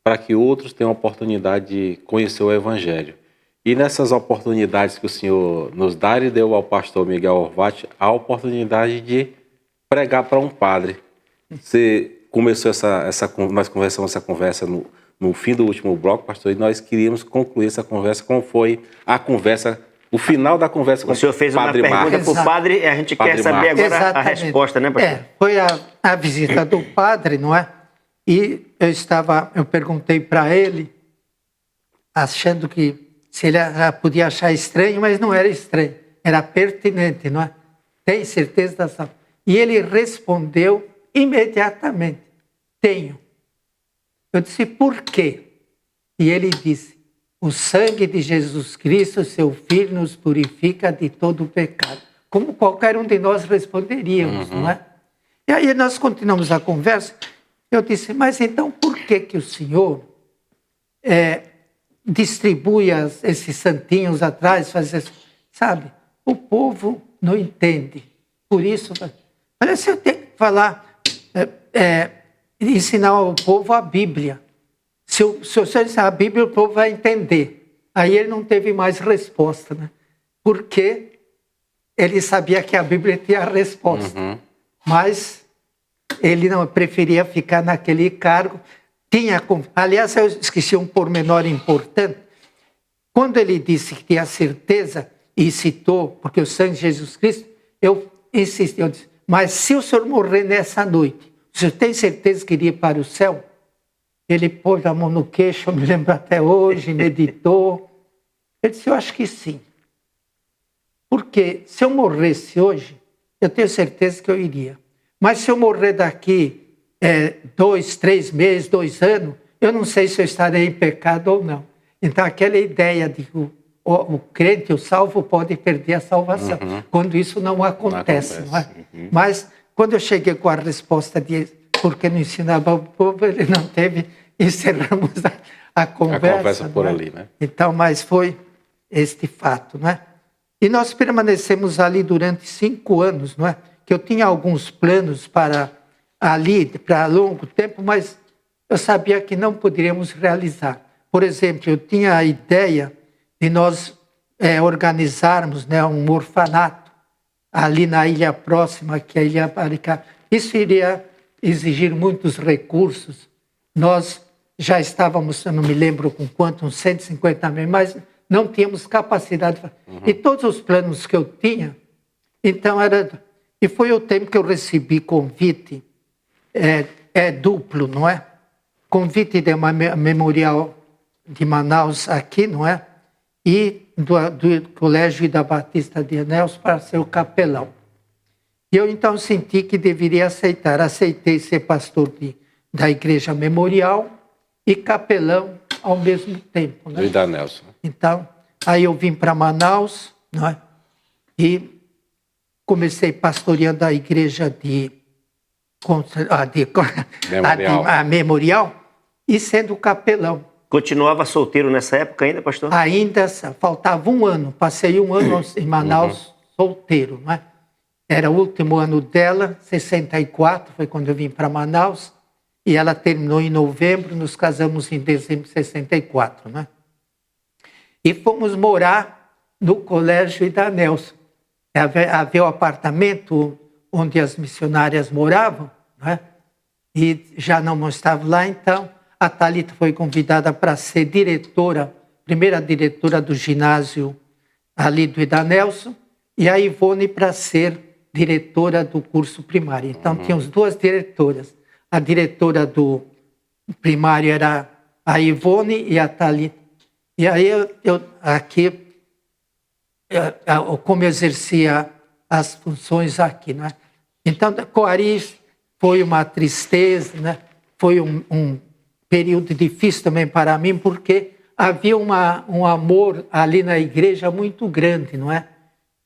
para que outros tenham a oportunidade de conhecer o Evangelho. E nessas oportunidades que o Senhor nos dá, Ele deu ao pastor Miguel Horvat a oportunidade de pregar para um padre. Você começou nós conversamos essa conversa no fim do último bloco, pastor, e nós queríamos concluir essa conversa, como foi a conversa, o final da conversa com o padre Marcos. O senhor fez uma pergunta para o padre e a gente quer saber agora a resposta, né, pastor? Foi a visita do padre, não é? E eu perguntei para ele, achando que se ele podia achar estranho, mas não era estranho, era pertinente, não é? Tem certeza da salvação? E ele respondeu imediatamente: tenho. Eu disse: por quê? E ele disse: o sangue de Jesus Cristo, seu Filho, nos purifica de todo o pecado. Como qualquer um de nós responderíamos, não é? E aí nós continuamos a conversa. Eu disse: mas então por que o Senhor distribui esses santinhos atrás, sabe? O povo não entende. Por isso, parece que eu tenho que falar, ensinar ao povo a Bíblia. Se o senhor ensinar a Bíblia, o povo vai entender. Aí ele não teve mais resposta, né? Porque ele sabia que a Bíblia tinha a resposta. Mas ele não preferia ficar naquele cargo. Aliás, eu esqueci um pormenor importante. Quando ele disse que tinha certeza e citou, porque o sangue de Jesus Cristo, eu insisti, eu disse: mas se o senhor morrer nessa noite, o senhor tem certeza que iria para o céu? Ele pôs a mão no queixo, eu me lembro até hoje, meditou. Ele disse: eu acho que sim. Porque se eu morresse hoje, eu tenho certeza que eu iria. Mas se eu morrer daqui 2, 3 meses, 2 anos, eu não sei se eu estarei em pecado ou não. Então, aquela ideia de que o crente, o salvo, pode perder a salvação, quando isso não acontece. Não é? Mas, quando eu cheguei com a resposta de porque não ensinava o povo, ele não teve, encerramos a conversa. A conversa por ali, né? Então, mas foi este fato, não é? E nós permanecemos ali durante 5 anos, não é? Que eu tinha alguns planos para ali, para longo tempo, mas eu sabia que não poderíamos realizar. Por exemplo, eu tinha a ideia de nós organizarmos, né, um orfanato ali na ilha próxima, que é a Ilha Maricá. Isso iria exigir muitos recursos. Nós já estávamos, eu não me lembro com quanto, uns 150 mil, mas não tínhamos capacidade. E todos os planos que eu tinha, então era... E foi o tempo que eu recebi convite, duplo, não é? Convite de uma memorial de Manaus aqui, não é? E do Colégio Ida Batista de Anéus para ser o capelão. E eu então senti que deveria aceitar. Aceitei ser pastor da Igreja Memorial e capelão ao mesmo tempo. Né? Ida Anéus. Então, aí eu vim para Manaus, não é? E comecei pastoreando a igreja Memorial e sendo capelão. Continuava solteiro nessa época ainda, pastor? Ainda, faltava 1 ano. Passei 1 ano em Manaus solteiro, não é? Era o último ano dela, 64, foi quando eu vim para Manaus, e ela terminou em novembro, nos casamos em dezembro de 64, né? E fomos morar no Colégio Ida Nelson. Havia o apartamento onde as missionárias moravam, né? E já não estava lá, então a Thalita foi convidada para ser diretora, primeira diretora do ginásio ali do Ida Nelson, e a Ivone para ser diretora do curso primário. Então, tínhamos 2 diretoras. A diretora do primário era a Ivone e a Thalita. E aí, como eu exercia as funções aqui, né? Então, Coari foi uma tristeza, né? Foi um período difícil também para mim, porque havia um amor ali na igreja muito grande, não é?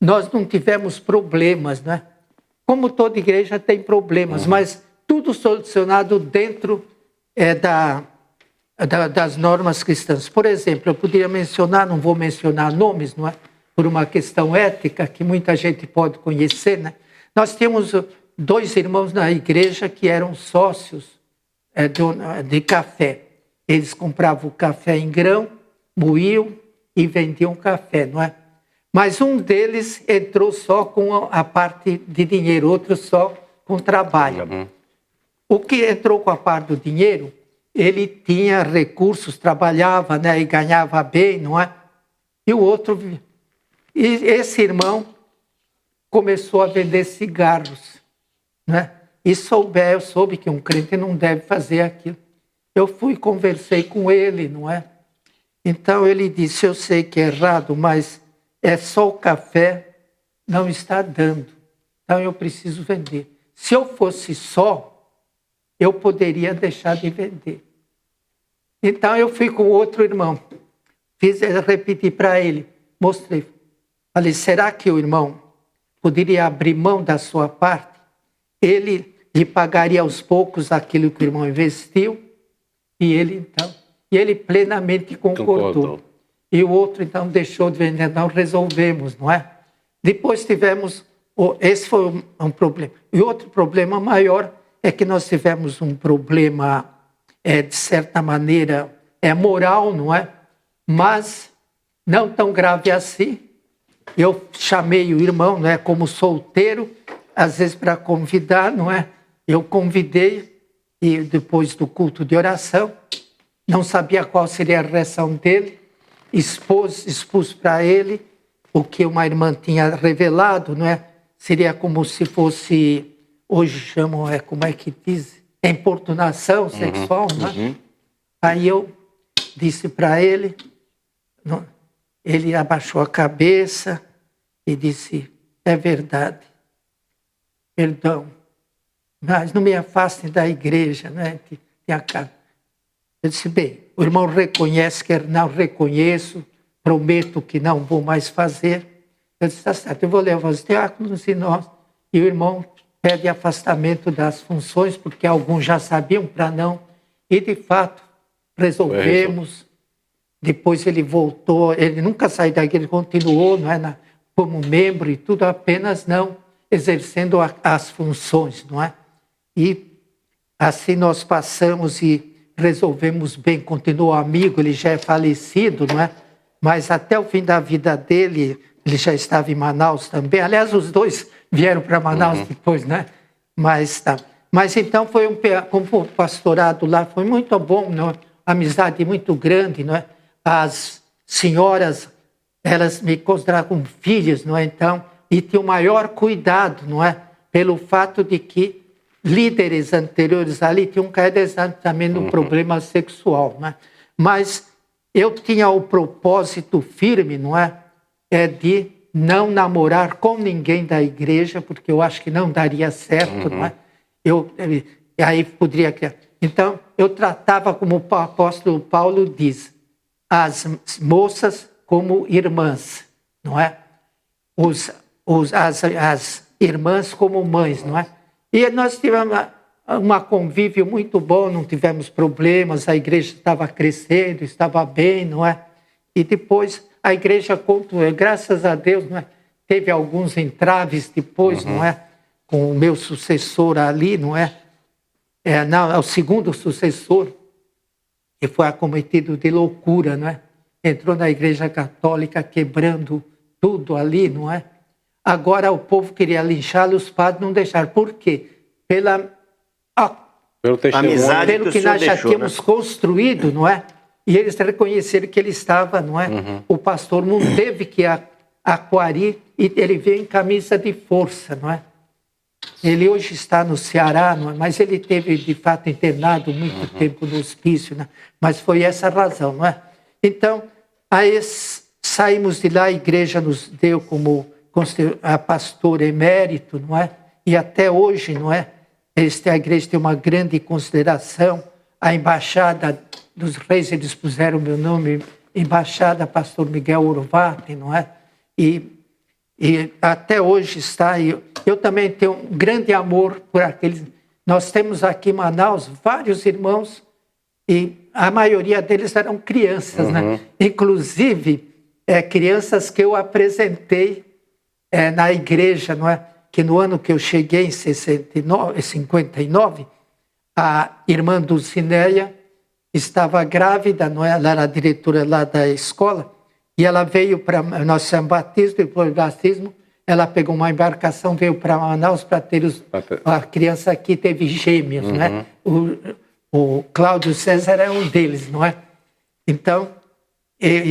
Nós não tivemos problemas, né? Como toda igreja tem problemas, mas tudo solucionado dentro das normas cristãs. Por exemplo, eu poderia mencionar, não vou mencionar nomes, não é? Por uma questão ética que muita gente pode conhecer, né? Nós tínhamos 2 irmãos na igreja que eram sócios de café. Eles compravam o café em grão, moíam e vendiam café, não é? Mas um deles entrou só com a parte de dinheiro, outro só com trabalho. O que entrou com a parte do dinheiro, ele tinha recursos, trabalhava, né, e ganhava bem, não é? E o outro... E esse irmão começou a vender cigarros, né? E eu soube que um crente não deve fazer aquilo. Eu fui e conversei com ele, não é? Então ele disse, eu sei que é errado, mas é só o café, não está dando. Então eu preciso vender. Se eu fosse só, eu poderia deixar de vender. Então eu fui com outro irmão. Repeti para ele, mostrei. Falei, será que o irmão poderia abrir mão da sua parte? Ele lhe pagaria aos poucos aquilo que o irmão investiu, e ele plenamente concordou. E o outro, então, deixou de vender. Então, resolvemos, não é? Depois tivemos... Esse foi um problema. E outro problema maior é que nós tivemos um problema, de certa maneira, moral, não é? Mas não tão grave assim. Eu chamei o irmão, não é? Como solteiro, às vezes para convidar, não é? Eu convidei, e depois do culto de oração, não sabia qual seria a reação dele, expus para ele o que uma irmã tinha revelado, não é? Seria como se fosse, hoje chamam, como é que diz? Importunação sexual, não é? Aí eu disse para ele, ele abaixou a cabeça e disse: é verdade, perdão, mas não me afastem da igreja, né? Eu disse: bem, o irmão reconhece que não reconheço, prometo que não vou mais fazer. Eu disse: tá certo, eu vou levar os diáconos e nós. E o irmão pede afastamento das funções, porque alguns já sabiam para não. E, de fato, resolvemos. Depois ele voltou, ele nunca saiu daqui, ele continuou, não é, como membro e tudo, apenas não exercendo as funções, não é? E assim nós passamos e resolvemos bem, continuou amigo, ele já é falecido, não é? Mas até o fim da vida dele, ele já estava em Manaus também. Aliás, os dois vieram para Manaus depois, né? Mas então foi como o pastorado lá foi muito bom, não é? Amizade muito grande, não é? As senhoras, elas me consideravam como filhas, não é? Então, e tinham o maior cuidado, não é? Pelo fato de que líderes anteriores ali tinham caído exatamente no problema sexual, não é? Mas eu tinha o propósito firme, não é? De não namorar com ninguém da igreja, porque eu acho que não daria certo, não é? Aí poderia criar. Então, eu tratava, como o apóstolo Paulo diz, as moças como irmãs, não é? As irmãs como mães, não é? E nós tivemos um convívio muito bom, não tivemos problemas, a igreja estava crescendo, estava bem, não é? E depois a igreja, graças a Deus, não é? Teve alguns entraves depois, não é? Com o meu sucessor ali, não é? Não, é o segundo sucessor, que foi acometido de loucura, não é? Entrou na igreja católica quebrando tudo ali, não é? Agora o povo queria linchá-lo, os padres não deixaram. Por quê? Pelo amizade que nós já tínhamos construído, não é? E eles reconheceram que ele estava, não é? O pastor não teve que aquarir e ele veio em camisa de força, não é? Ele hoje está no Ceará, não é? Mas ele teve, de fato, internado muito tempo no hospício, né? Mas foi essa a razão, não é? Então, aí saímos de lá, a igreja nos deu como a pastor emérito, não é? E até hoje, não é? A igreja tem uma grande consideração. A embaixada dos reis, eles puseram meu nome, embaixada pastor Miguel Urvati, não é? E até hoje está. Eu também tenho um grande amor por aqueles. Nós temos aqui em Manaus vários irmãos e a maioria deles eram crianças, né? Inclusive crianças que eu apresentei na igreja, não é? Que no ano que eu cheguei, em 59, a irmã Dulcineia estava grávida, não é? Ela era a diretora lá da escola, e ela veio para nós fizemos batismo, depois do batismo, ela pegou uma embarcação, veio para Manaus para ter a criança aqui teve gêmeos, não é? O Cláudio César é um deles, não é? Então,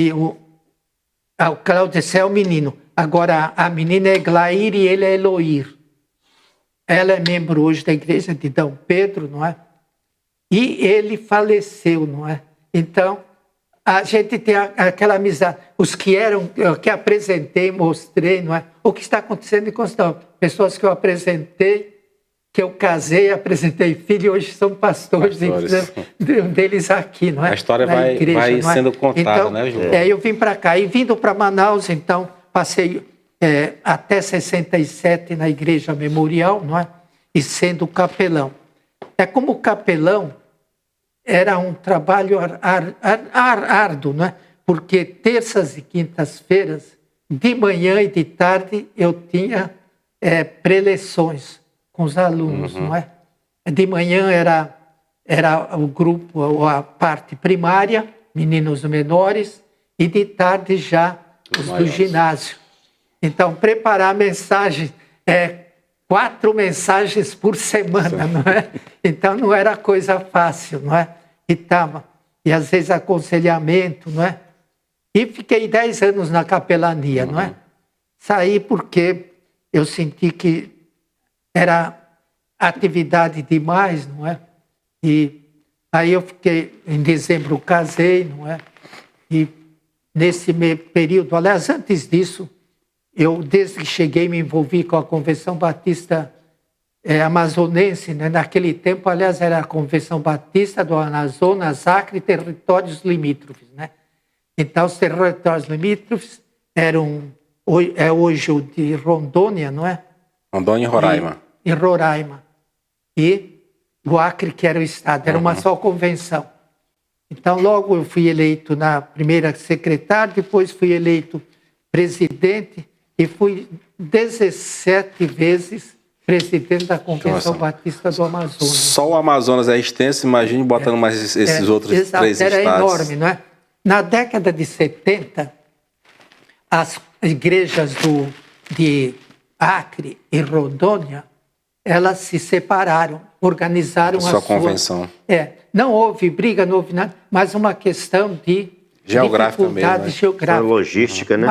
o Cláudio César é o menino. Agora, a menina é Glair e ele é Eloir. Ela é membro hoje da igreja de D. Pedro, não é? E ele faleceu, não é? Então, a gente tem aquela amizade. Os que apresentei, mostrei, não é? O que está acontecendo em Constantão. Pessoas que eu apresentei, que eu casei, apresentei filho, hoje são pastores. Deles aqui, não é? A história vai sendo contada, então, né, João? Eu vim para cá. E vindo para Manaus, então, passei até 67 na Igreja Memorial, não é? E sendo capelão. Como capelão, era um trabalho árduo, não é? Porque terças e quintas-feiras, de manhã e de tarde, eu tinha preleções com os alunos, não é? De manhã era o grupo, a parte primária, meninos menores, e de tarde já os do ginásio. Então, preparar mensagem, 4 mensagens por semana, não é? Então, não era coisa fácil, não é? E às vezes aconselhamento, não é? E fiquei 10 anos na capelania, não é? Saí porque eu senti que era atividade demais, não é? E aí eu fiquei, em dezembro casei, não é? E nesse período, aliás, antes disso, eu, desde que cheguei, me envolvi com a Convenção Batista Amazonense, né? Naquele tempo, aliás, era a Convenção Batista do Amazonas, Acre e territórios limítrofes, né? Então, os territórios limítrofes eram, hoje o de Rondônia, não é? Rondônia e Roraima. E Roraima. E o Acre, que era o estado, era uma só convenção. Então, logo eu fui eleito na primeira secretário, depois fui eleito presidente e fui 17 vezes presidente da Convenção Batista do Amazonas. Só o Amazonas é extenso, imagine botando mais esses outros exato, 3 era estados. Enorme, não é? Na década de 70, as igrejas de Acre e Rondônia, elas se separaram, organizaram a sua convenção. Não houve briga, não houve nada, mas uma questão de geográfica dificuldade mesmo, né? geográfica. Logística, né?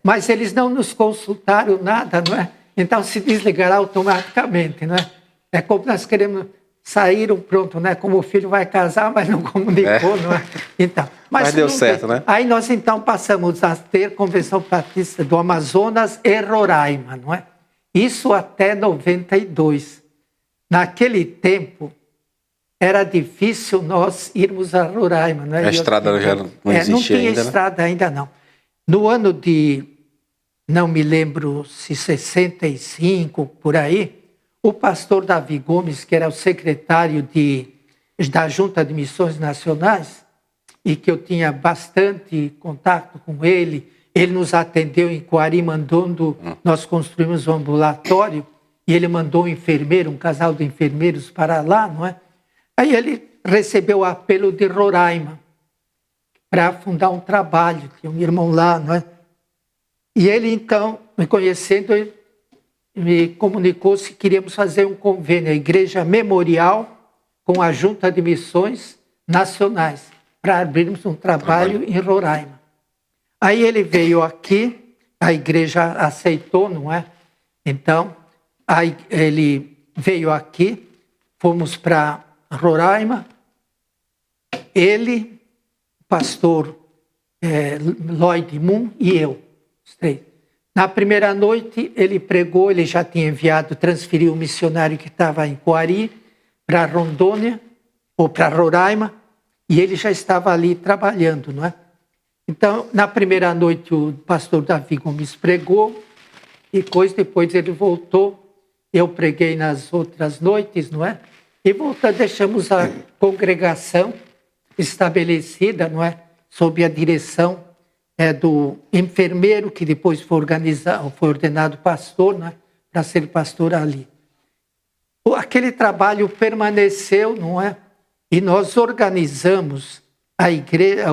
Mas eles não nos consultaram nada, não é? Então se desligará automaticamente, não é? É como nós queremos, saíram pronto, né? Como o filho vai casar, mas não comunicou, não é? Então, mas deu certo, né? Aí nós então passamos a ter Convenção Batista do Amazonas e Roraima, não é? Isso até 92. Naquele tempo, era difícil nós irmos a Roraima, não é? A estrada já não existia não tinha ainda, estrada ainda, não. No ano de, não me lembro se 65, por aí, o pastor Davi Gomes, que era o secretário da Junta de Missões Nacionais, e que eu tinha bastante contato com ele nos atendeu em Coari, mandando, nós construímos um ambulatório, e ele mandou um enfermeiro, um casal de enfermeiros para lá, não é? Aí ele recebeu o apelo de Roraima para fundar um trabalho, tinha um irmão lá, não é? E ele, então, me conhecendo, me comunicou se queríamos fazer um convênio, a Igreja Memorial com a Junta de Missões Nacionais, para abrirmos um trabalho em Roraima. Aí ele veio aqui, a igreja aceitou, não é? Então, aí ele veio aqui, fomos para Roraima, ele, o pastor Lloyd Moon e eu, os 3. Na primeira noite, ele pregou, ele já tinha enviado, transferiu o missionário que estava em Coari para Rondônia, ou para Roraima, e ele já estava ali trabalhando, não é? Então, na primeira noite, o pastor Davi Gomes pregou, e depois ele voltou, eu preguei nas outras noites, não é? E voltando, deixamos a congregação estabelecida, não é? Sob a direção do enfermeiro, que depois foi ordenado pastor, não é? Para ser pastor ali. Aquele trabalho permaneceu, não é? E nós organizamos a igreja,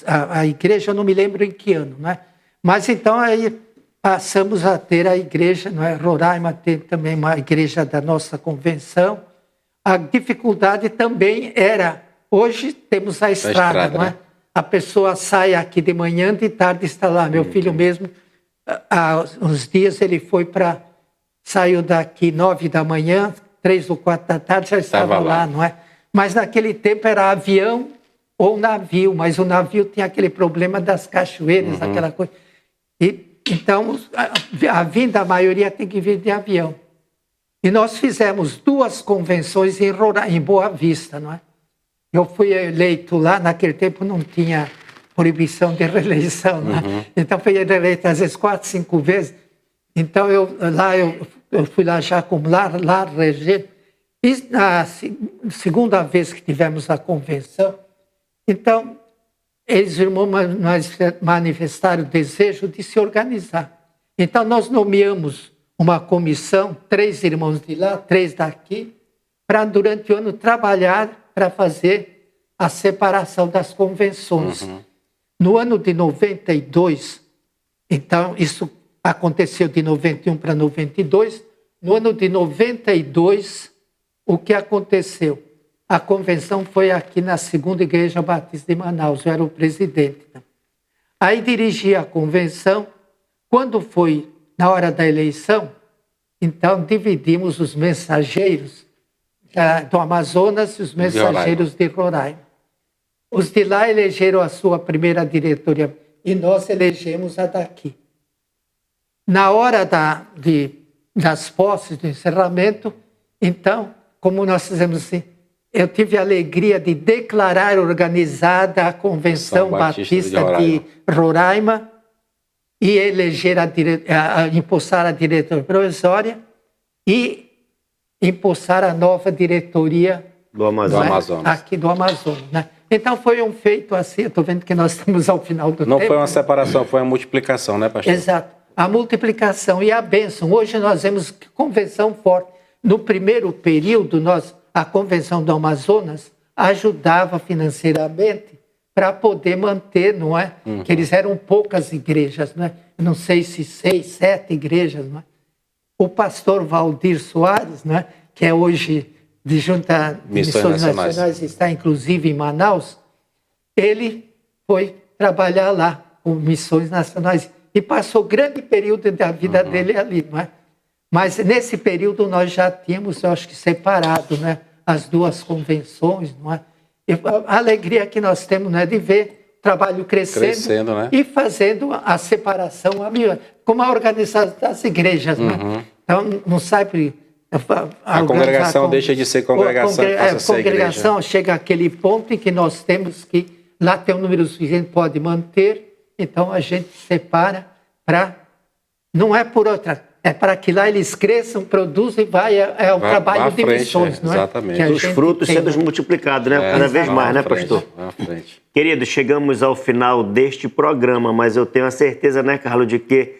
a igreja, não me lembro em que ano, não é? Mas então aí passamos a ter a igreja, não é? Roraima tem também uma igreja da nossa convenção. A dificuldade também era, hoje temos a estrada, não é? Né? A pessoa sai aqui de manhã, de tarde está lá. Meu filho mesmo, há uns dias ele saiu daqui 9 da manhã, 3 ou 4 da tarde já estava lá, não é? Mas naquele tempo era avião ou navio, mas o navio tinha aquele problema das cachoeiras, aquela coisa. Então, a vinda, a maioria tem que vir de avião. E nós fizemos 2 convenções em Boa Vista, não é? Eu fui eleito lá, naquele tempo não tinha proibição de reeleição, não é? Então fui eleito às vezes 4, 5 vezes. Então eu fui lá já como lá regente. E na segunda vez que tivemos a convenção, então, eles irmãos manifestaram o desejo de se organizar. Então, nós nomeamos uma comissão, 3 irmãos de lá, 3 daqui, para durante o ano trabalhar para fazer a separação das convenções. No ano de 92, então, isso aconteceu de 91 para 92, no ano de 92, o que aconteceu? A convenção foi aqui na 2ª Igreja Batista de Manaus, eu era o presidente. Aí dirigi a convenção. Quando foi na hora da eleição, então dividimos os mensageiros do Amazonas e os mensageiros de Roraima. Os de lá elegeram a sua primeira diretoria e nós elegemos a daqui. na hora das posses, do encerramento, então, como nós fizemos assim, eu tive a alegria de declarar organizada a Convenção Batista de Roraima e eleger impulsar a diretoria provisória e impulsar a nova diretoria do Amazonas. Aqui do Amazonas, né? Então foi um feito assim, eu estou vendo que nós estamos ao final do tempo. Não foi uma separação, foi uma multiplicação, né, pastor? Exato, a multiplicação e a bênção. Hoje nós vemos convenção forte. No primeiro período, a Convenção do Amazonas ajudava financeiramente para poder manter, não é? Que eles eram poucas igrejas, não é? Não sei se 6, 7 igrejas, não é? O pastor Valdir Soares, né, que é hoje de Junta de Missões Nacionais, está inclusive em Manaus, ele foi trabalhar lá com Missões Nacionais e passou grande período da vida dele ali, não é? Mas nesse período nós já tínhamos, eu acho que separado, né, as duas convenções, não é? E a alegria que nós temos, né, de ver o trabalho crescendo né? E fazendo a separação, como a organização das igrejas, né? Então, não sabe... A congregação deixa de ser congregação, passa a ser congregação igreja. Chega àquele ponto em que nós temos que... Lá tem um número suficiente, pode manter, então a gente separa para... Não é por outra... É para que lá eles cresçam, produzam e o trabalho de missões, não é? Exatamente. Os frutos sendo multiplicados, né? Cada vez mais, né, pastor? Querido, chegamos ao final deste programa, mas eu tenho a certeza, né, Carlos, de que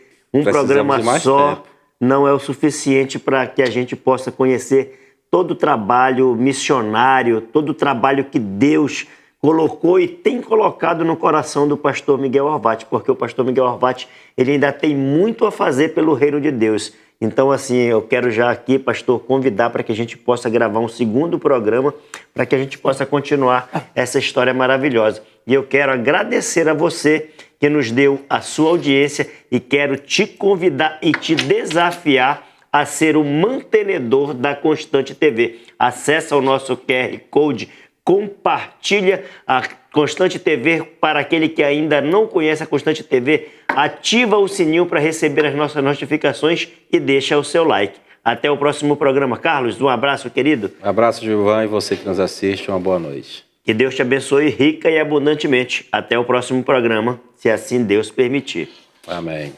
programa só não é o suficiente para que a gente possa conhecer todo o trabalho missionário, todo o trabalho que Deus colocou e tem colocado no coração do pastor Miguel Horvat, porque o pastor Miguel Horvat, ele ainda tem muito a fazer pelo reino de Deus. Então, assim, eu quero já aqui, pastor, convidar para que a gente possa gravar um segundo programa, para que a gente possa continuar essa história maravilhosa. E eu quero agradecer a você que nos deu a sua audiência e quero te convidar e te desafiar a ser o mantenedor da Constante TV. Acesse o nosso QR Code, compartilha a Constante TV para aquele que ainda não conhece a Constante TV, ativa o sininho para receber as nossas notificações e deixa o seu like. Até o próximo programa. Carlos, um abraço, querido. Um abraço, Gilvan, e você que nos assiste, uma boa noite. Que Deus te abençoe rica e abundantemente. Até o próximo programa, se assim Deus permitir. Amém.